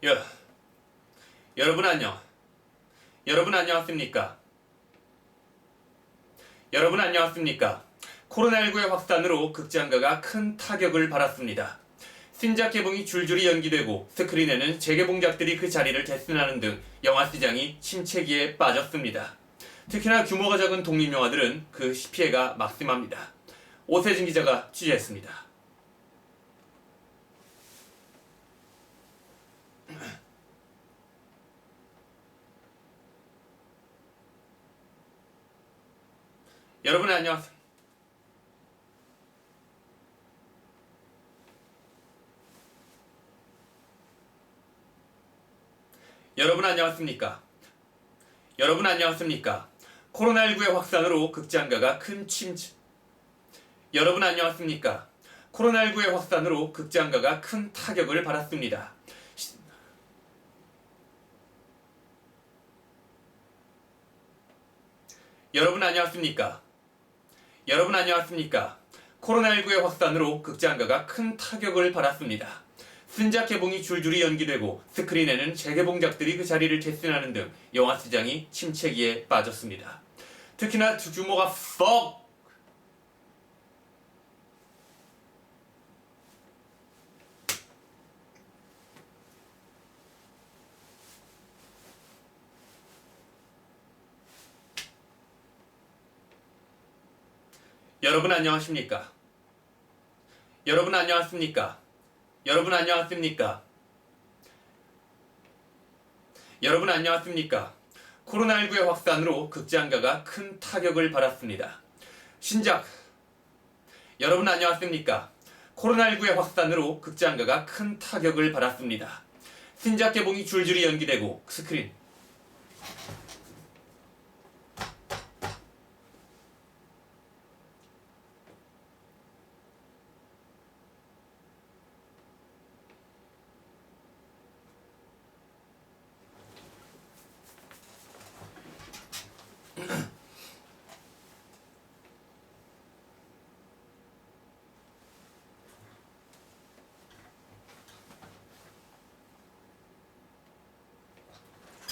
여, 여러분 안녕. 여러분 안녕하십니까? 여러분 안녕하십니까? 코로나19의 확산으로 극장가가 큰 타격을 받았습니다. 신작 개봉이 줄줄이 연기되고 스크린에는 재개봉작들이 그 자리를 대신하는 등 영화 시장이 침체기에 빠졌습니다. 특히나 규모가 작은 독립영화들은 그 피해가 막심합니다. 오세진 기자가 취재했습니다. 여러분 안녕하세요. 여러분 안녕하십니까? 여러분 안녕하십니까? 코로나19의 확산으로 극장가가 큰 침체. 여러분 안녕하십니까? 코로나19의 확산으로 극장가가 큰 타격을 받았습니다. 여러분 안녕하십니까? 여러분 안녕하십니까? 코로나19의 확산으로 극장가가 큰 타격을 받았습니다. 신작 개봉이 줄줄이 연기되고 스크린에는 재개봉작들이 그 자리를 대신하는 등 영화 시장이 침체기에 빠졌습니다. 특히나 규모가 여러분 안녕하십니까? 여러분 안녕하십니까? 여러분 안녕하십니까? 여러분 안녕하십니까? 코로나19의 확산으로 극장가가 큰 타격을 받았습니다. 여러분 안녕하십니까? 코로나19의 확산으로 극장가가 큰 타격을 받았습니다. 신작 개봉이 줄줄이 연기되고 스크린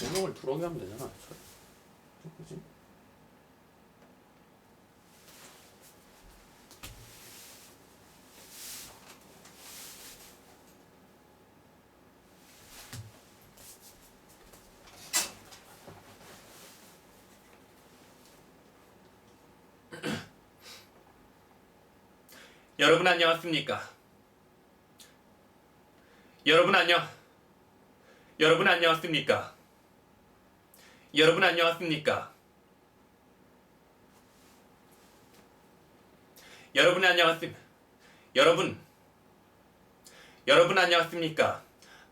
조명을 들어오게 하면 되잖아. 그지? 여러분 안녕하십니까? 여러분 안녕하십니까? 여러분 안녕하십니까? 여러분 안녕하십니까? 여러분 안녕하십니까?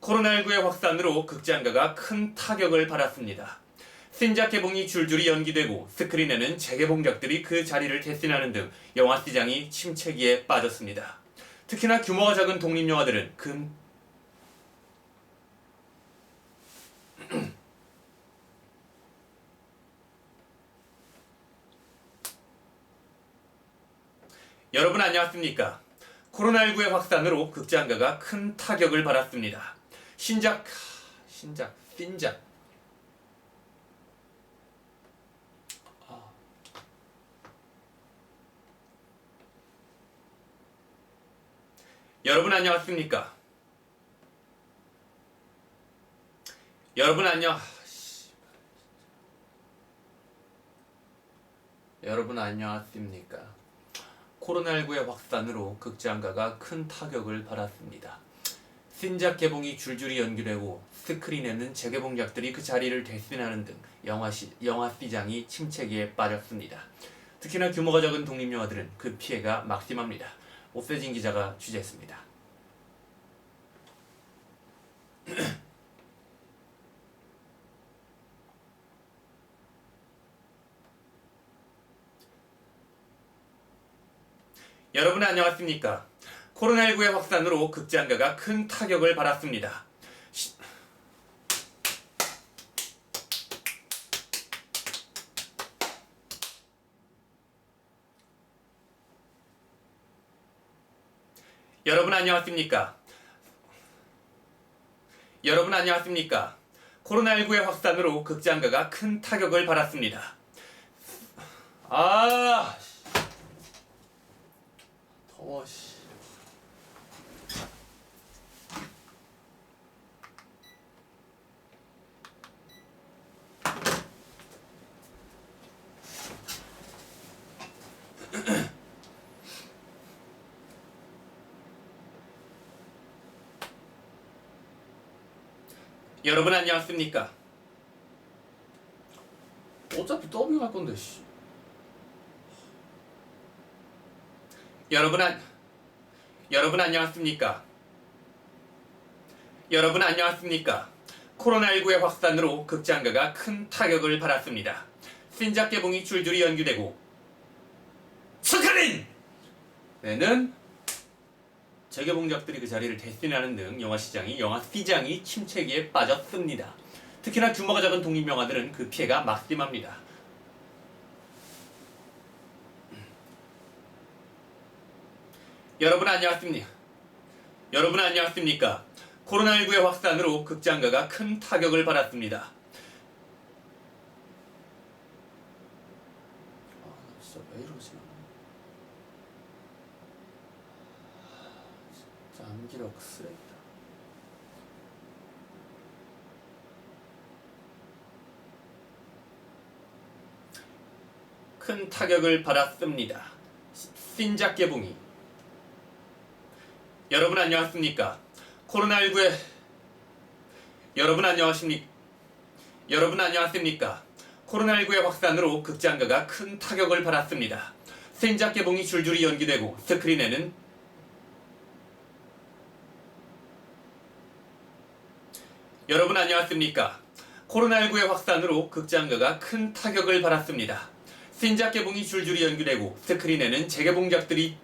코로나19의 확산으로 극장가가 큰 타격을 받았습니다. 신작 개봉이 줄줄이 연기되고 스크린에는 재개봉작들이 그 자리를 대신하는 등 영화 시장이 침체기에 빠졌습니다. 특히나 규모가 작은 독립영화들은 여러분 안녕하십니까? 코로나19의 확산으로 극장가가 큰 타격을 받았습니다. 신작 여러분 안녕하십니까? 여러분 안녕하십니까? 코로나19의 확산으로 극장가가 큰 타격을 받았습니다. 신작 개봉이 줄줄이 연기되고 스크린에는 재개봉작들이 그 자리를 대신하는 등 영화 시장이 침체기에 빠졌습니다. 특히나 규모가 작은 독립영화들은 그 피해가 막심합니다. 오세진 기자가 취재했습니다. 여러분 안녕하십니까? 코로나19의 확산으로 극장가가 큰 타격을 받았습니다. 여러분 안녕하십니까? 여러분 안녕하십니까? 코로나19의 확산으로 극장가가 큰 타격을 받았습니다. 아, 더워, 씨. 여러분 안녕하십니까? 어차피 더빙할 건데, 씨. 여러분 안녕하십니까? 여러분 안녕하십니까? 코로나19의 확산으로 극장가가 큰 타격을 받았습니다. 신작 개봉이 줄줄이 연기되고 스크린에는 재개봉작들이 그 자리를 대신하는 등 영화 시장이 침체기에 빠졌습니다. 특히나 규모가 작은 독립영화들은 그 피해가 막심합니다. 여러분 안녕하십니까? 코로나19의 확산으로 극장가가 큰 타격을 받았습니다. 진짜 왜 이러지? 진짜 암기력 쓰레기다. 큰 타격을 받았습니다. 신작 개봉이. 여러분 안녕하십니까? 여러분 안녕하십니까? 코로나19의 확산으로 극장가가 큰 타격을 받았습니다. 신작 개봉이 줄줄이 연기되고 스크린에는 여러분 안녕하십니까? 코로나19의 확산으로 극장가가 큰 타격을 받았습니다. 신작 개봉이 줄줄이 연기되고 스크린에는 재개봉작들이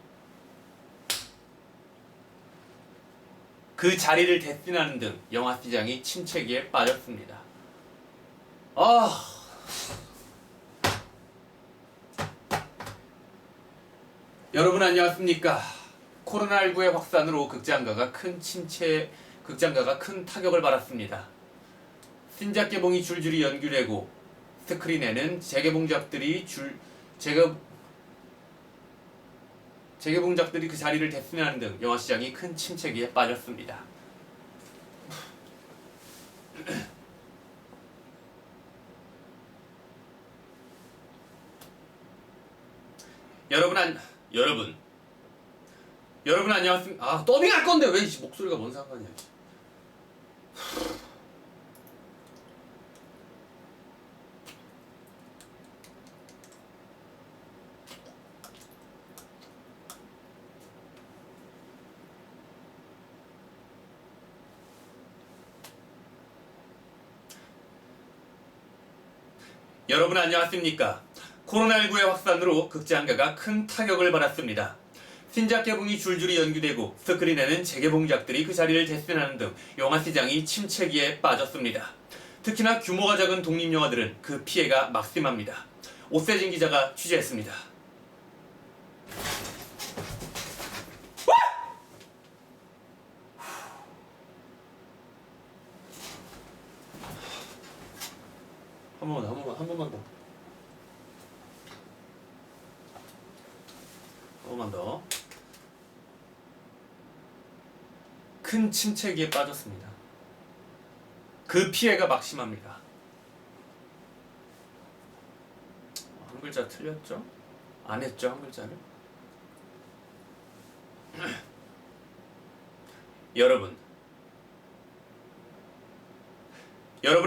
그 자리를 대신하는 등 영화 시장이 침체기에 빠졌습니다. 여러분 안녕하십니까? 코로나19의 확산으로 극장가가 큰 타격을 받았습니다. 신작 개봉이 줄줄이 연기되고 스크린에는 재개봉작들이 그 자리를 대신하는 등 영화 시장이 큰 침체기에 빠졌습니다. 여러분 안녕하십니까? 더빙할 건데 왜 목소리가 뭔 상관이야? 여러분 안녕하십니까? 코로나19의 확산으로 극장가가 큰 타격을 받았습니다. 신작 개봉이 줄줄이 연기되고 스크린에는 재개봉작들이 그 자리를 대신하는 등 영화 시장이 침체기에 빠졌습니다. 특히나 규모가 작은 독립영화들은 그 피해가 막심합니다. 오세진 기자가 취재했습니다. 한 번만 더. 큰 침체기에 빠졌습니다. 그 피해가 막심합니다. 한 글자 틀렸죠? 안 했죠, 한 글자를? 여러분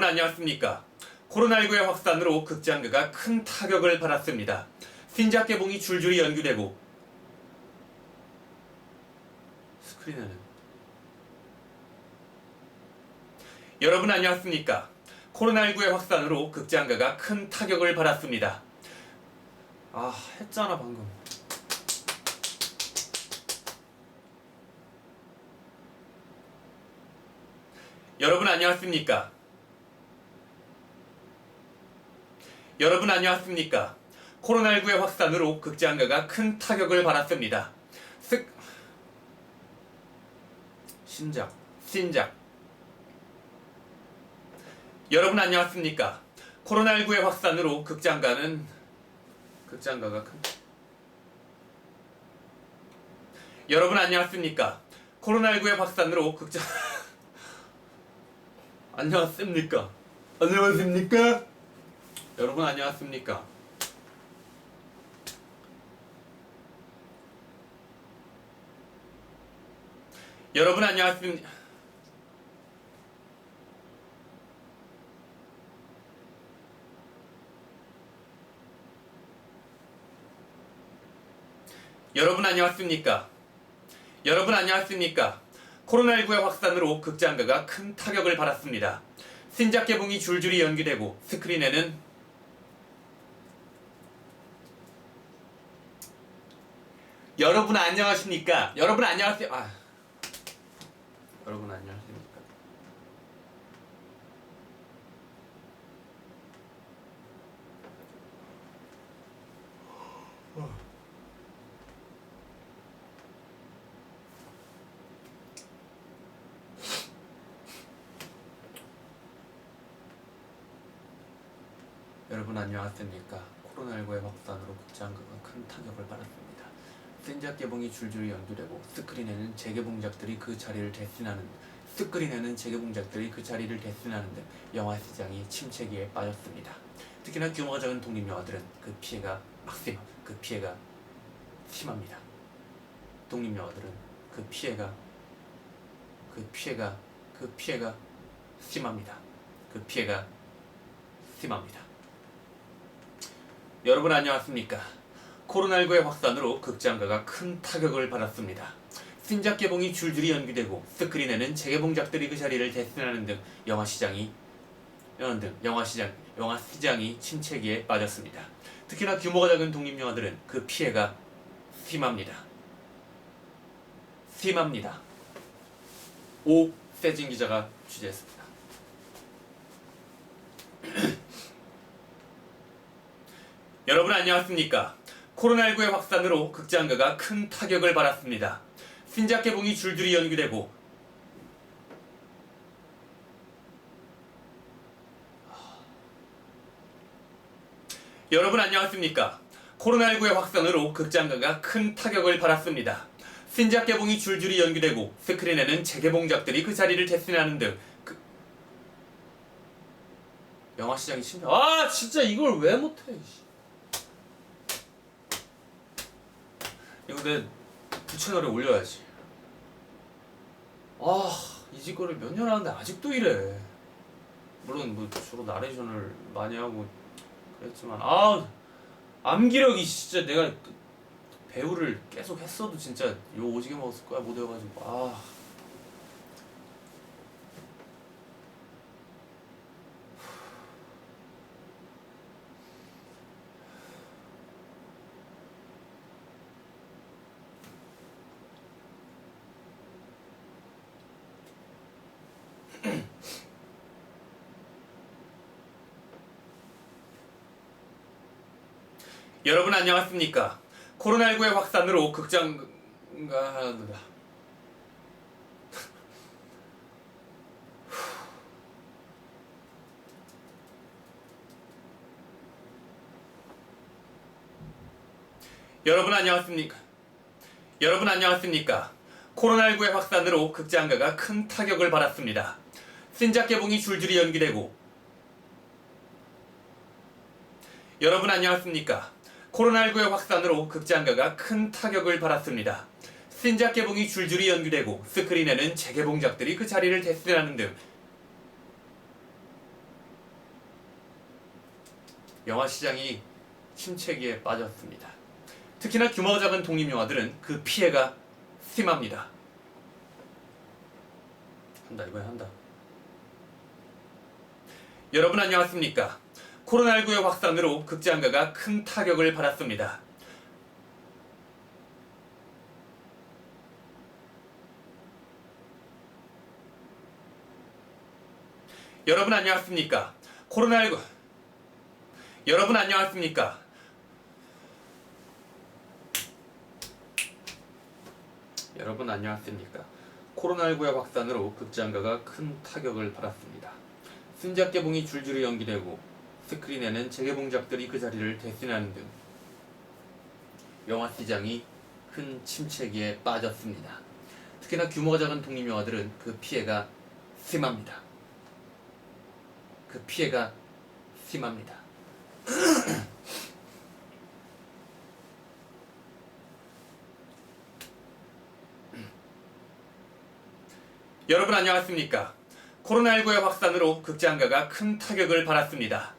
안녕하십니까? 코로나19의 확산으로 극장가가 큰 타격을 받았습니다. 신작 개봉이 줄줄이 연기되고 스크린에는 여러분 안녕하십니까? 코로나19의 확산으로 극장가가 큰 타격을 받았습니다. 했잖아 방금. 여러분 안녕하십니까? 코로나19의 확산으로 극장가가 큰 타격을 받았습니다. 신작 여러분 안녕하십니까? 코로나19의 확산으로 극장가가 여러분 안녕하십니까? 코로나19의 확산으로 안녕하십니까? 안녕하십니까? 여러분 안녕하십니까? 여러분 안녕하십니까? 여러분 안녕하십니까? 여러분 안녕하십니까? 코로나19의 확산으로 극장가가 큰 타격을 받았습니다. 신작 개봉이 줄줄이 연기되고 스크린에는 여러분 안녕하십니까? 여러분 안녕하십니까? 여러분 안녕하십니까? 코로나19의 확산으로 극장가가 큰 타격을 받았습니다. 신작 개봉이 줄줄이 연기되고 스크린에는 재개봉작들이 그 자리를 대신하는 등 영화 시장이 침체기에 빠졌습니다. 특히나 규모가 작은 독립영화들은 그 피해가 심합니다. 독립영화들은 그 피해가 심합니다. 여러분 안녕하십니까? 코로나19의 확산으로 극장가가 큰 타격을 받았습니다. 신작 개봉이 줄줄이 연기되고 스크린에는 재개봉작들이 그 자리를 대신하는 등 영화 시장이 침체기에 빠졌습니다. 특히나 규모가 작은 독립영화들은 그 피해가 심합니다. 오세진 기자가 취재했습니다. 여러분 안녕하십니까? 코로나19의 확산으로 극장가가 큰 타격을 받았습니다. 신작 개봉이 줄줄이 연기되고 여러분 안녕하십니까? 코로나19의 확산으로 극장가가 큰 타격을 받았습니다. 신작 개봉이 줄줄이 연기되고 스크린에는 재개봉작들이 그 자리를 대신하는 등 영화 시장이 진짜 이걸 왜 못해. 이거 내 부채널에 올려야지. 이 짓거리를 몇 년 하는데 아직도 이래. 물론 뭐 주로 나레이션을 많이 하고 그랬지만 암기력이 진짜 내가 배우를 계속 했어도 진짜 요 오지게 먹었을 거야 못 외워가지고 여러분 안녕하십니까? 코로나19의 확산으로 여러분 안녕하십니까? 코로나19의 확산으로 극장가가 큰 타격을 받았습니다. 신작 개봉이 줄줄이 연기되고 여러분 안녕하십니까? 코로나19의 확산으로 극장가가 큰 타격을 받았습니다. 신작 개봉이 줄줄이 연기되고 스크린에는 재개봉작들이 그 자리를 대신하는 등 영화 시장이 침체기에 빠졌습니다. 특히나 규모가 작은 독립영화들은 그 피해가 심합니다. 이번에 한다. 여러분 안녕하십니까? 코로나19의 확산으로 극장가가 큰 타격을 받았습니다. 여러분 안녕하십니까? 여러분 안녕하십니까? 코로나19의 확산으로 극장가가 큰 타격을 받았습니다. 신작 개봉이 줄줄이 연기되고 스크린에는 재개봉작들이 그 자리를 대신하는 등 영화 시장이 큰 침체기에 빠졌습니다. 특히나 규모가 작은 독립영화들은 그 피해가 심합니다. 그 피해가 심합니다. 여러분 안녕하십니까? 코로나19의 확산으로 극장가가 큰 타격을 받았습니다.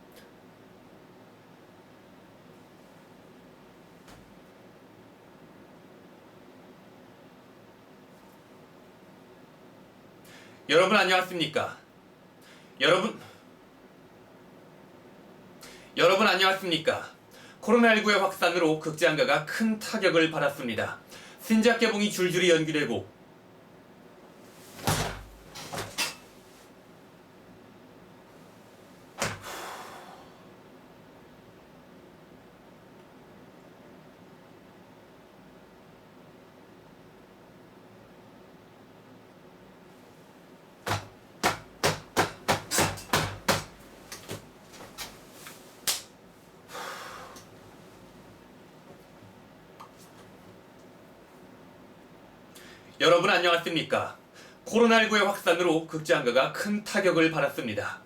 여러분 안녕하십니까? 여러분 안녕하십니까? 코로나19의 확산으로 극장가가 큰 타격을 받았습니다. 신작 개봉이 줄줄이 연기되고 여러분 안녕하십니까? 코로나19의 확산으로 극장가가 큰 타격을 받았습니다.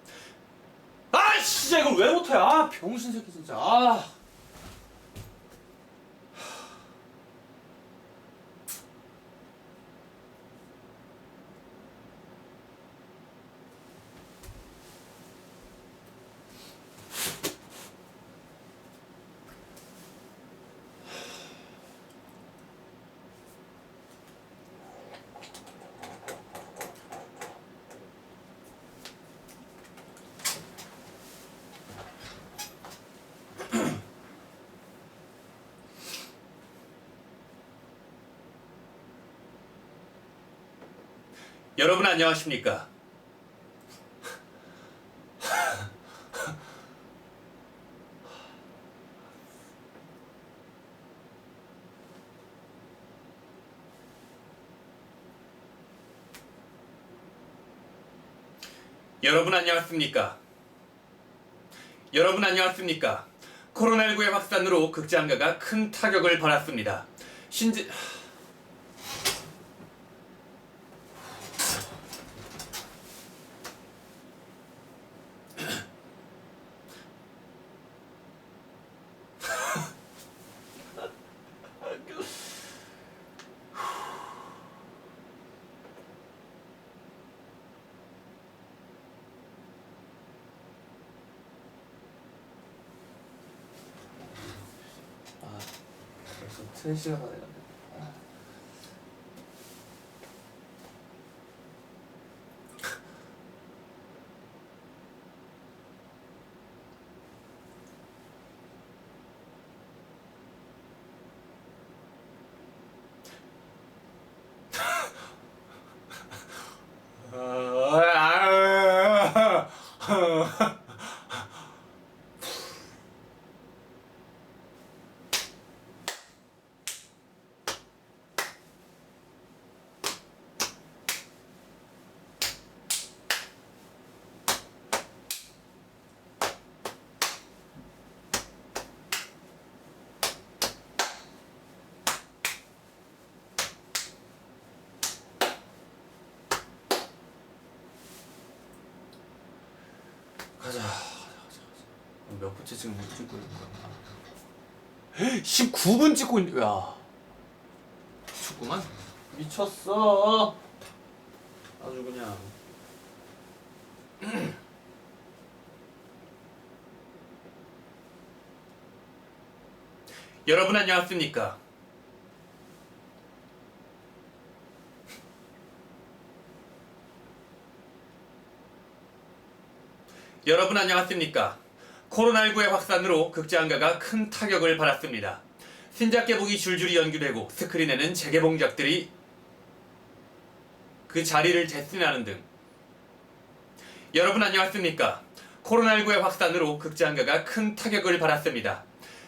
아 진짜 이걸 왜 못해? 아 병신 새끼 진짜. 아. 여러분 안녕하십니까? 여러분 안녕하십니까? 여러분 안녕하십니까? 코로나19의 확산으로 극장가가 큰 타격을 받았습니다. 벌써 3시간 다 돼가네. 가자. 몇 분째 지금 못 찍고 있는 거야? 19분 찍고 있는. 야 춥구만. 미쳤어. 아주 그냥. 여러분 안녕하십니까? 여러분 안녕하십니까? 코로나19의 확산으로 극장가가 큰 타격을 받았습니다. 신작 개봉이 줄줄이 연기되고 스크린에는 재개봉작들이 그 자리를 대신하는 등 여러분 안녕하십니까? 코로나19의 확산으로 극장가가 큰 타격을 받았습니다.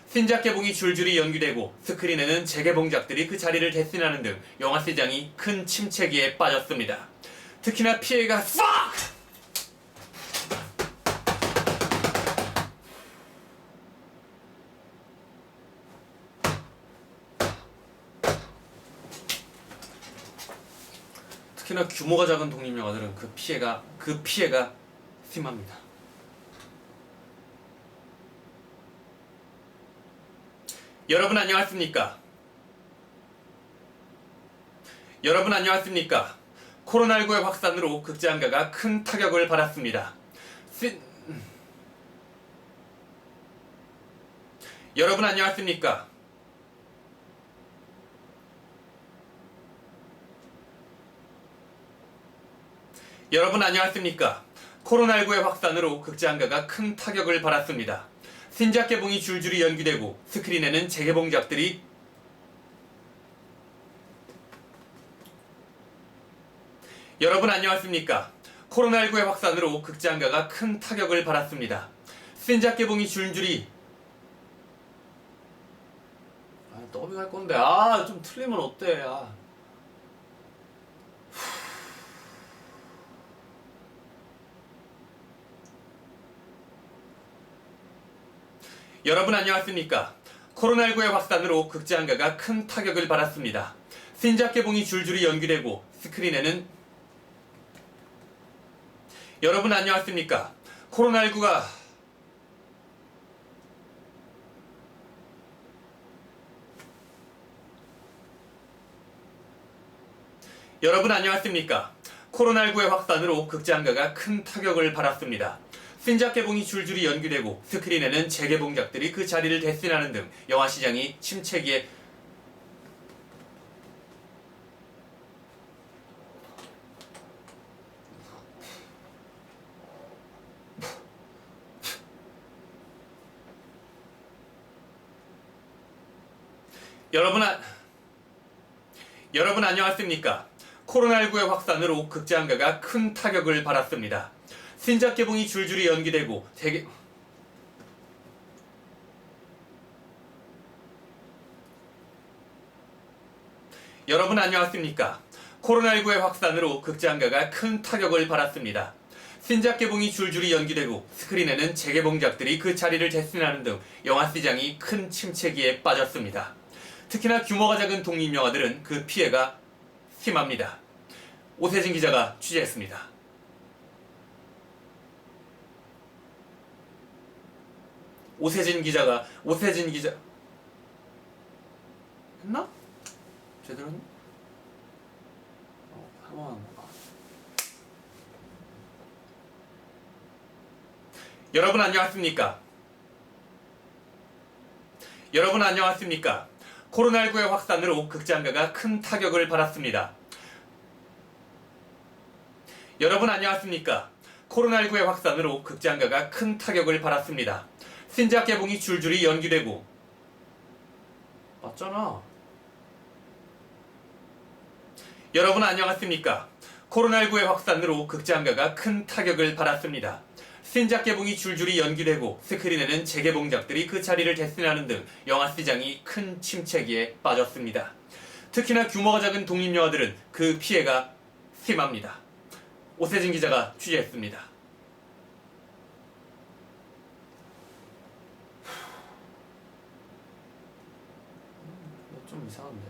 신작 개봉이 줄줄이 연기되고 스크린에는 재개봉작들이 그 자리를 대신하는 등 영화 시장이 큰 침체기에 빠졌습니다. 특히나 피해가 fuck! 특히나 규모가 작은 독립영화들은 그 피해가 심합니다. 여러분 안녕하십니까? 코로나19의 확산으로 극장가가 큰 타격을 받았습니다. 여러분 안녕하십니까? 코로나19의 확산으로 극장가가 큰 타격을 받았습니다. 신작 개봉이 줄줄이 연기되고 스크린에는 재개봉작들이 여러분 안녕하십니까? 코로나19의 확산으로 극장가가 큰 타격을 받았습니다. 신작 개봉이 줄줄이 더빙할 건데 좀 틀리면 어때? 여러분 안녕하십니까? 코로나19의 확산으로 극장가가 큰 타격을 받았습니다. 신작 개봉이 줄줄이 연기되고 스크린에는 여러분 안녕하십니까? 코로나19가 여러분 안녕하십니까? 코로나19의 확산으로 극장가가 큰 타격을 받았습니다. 신작 개봉이 줄줄이 연기되고 스크린에는 재개봉작들이 그 자리를 대신하는 등 영화 시장이 침체기에 여러분 안녕하십니까? 코로나19의 확산으로 극장가가 큰 타격을 받았습니다. 신작 개봉이 줄줄이 연기되고 여러분 안녕하십니까? 코로나19의 확산으로 극장가가 큰 타격을 받았습니다. 신작 개봉이 줄줄이 연기되고 스크린에는 재개봉작들이 그 자리를 대신하는 등 영화 시장이 큰 침체기에 빠졌습니다. 특히나 규모가 작은 독립영화들은 그 피해가 심합니다. 오세진 기자가 취재했습니다. 오세진 기자 했나? 제대로 했나? 한번 여러분 안녕하십니까? 코로나19의 확산으로 극장가가 큰 타격을 받았습니다. 여러분 안녕하십니까? 코로나19의 확산으로 극장가가 큰 타격을 받았습니다. 신작 개봉이 줄줄이 연기되고 맞잖아. 여러분 안녕하십니까? 코로나19의 확산으로 극장가가 큰 타격을 받았습니다. 신작 개봉이 줄줄이 연기되고 스크린에는 재개봉작들이 그 자리를 대신하는 등 영화 시장이 큰 침체기에 빠졌습니다. 특히나 규모가 작은 독립영화들은 그 피해가 심합니다. 오세진 기자가 취재했습니다. 좀 이상한데.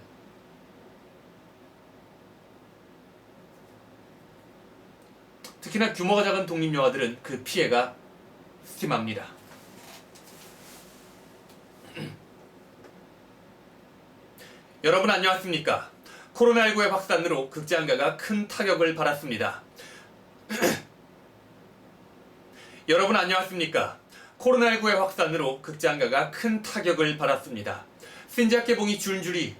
특히나 규모가 작은 독립영화들은 그 피해가 심합니다. 여러분 안녕하십니까? 코로나19의 확산으로 극장가가 큰 타격을 받았습니다. 여러분 안녕하십니까? 코로나19의 확산으로 극장가가 큰 타격을 받았습니다. 신작 개봉이 줄줄이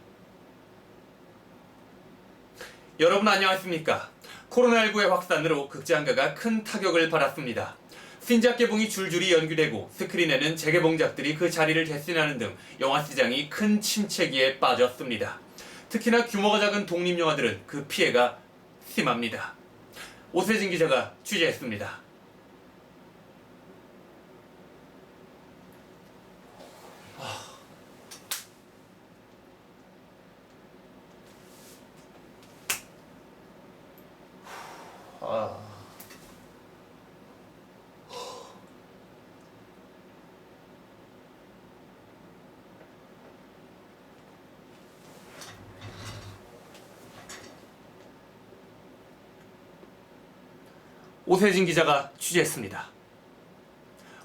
여러분 안녕하십니까? 코로나19의 확산으로 극장가가 큰 타격을 받았습니다. 신작 개봉이 줄줄이 연기되고 스크린에는 재개봉작들이 그 자리를 대신하는 등 영화 시장이 큰 침체기에 빠졌습니다. 특히나 규모가 작은 독립영화들은 그 피해가 심합니다. 오세진 기자가 취재했습니다.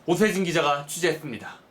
오세진 기자가 취재했습니다.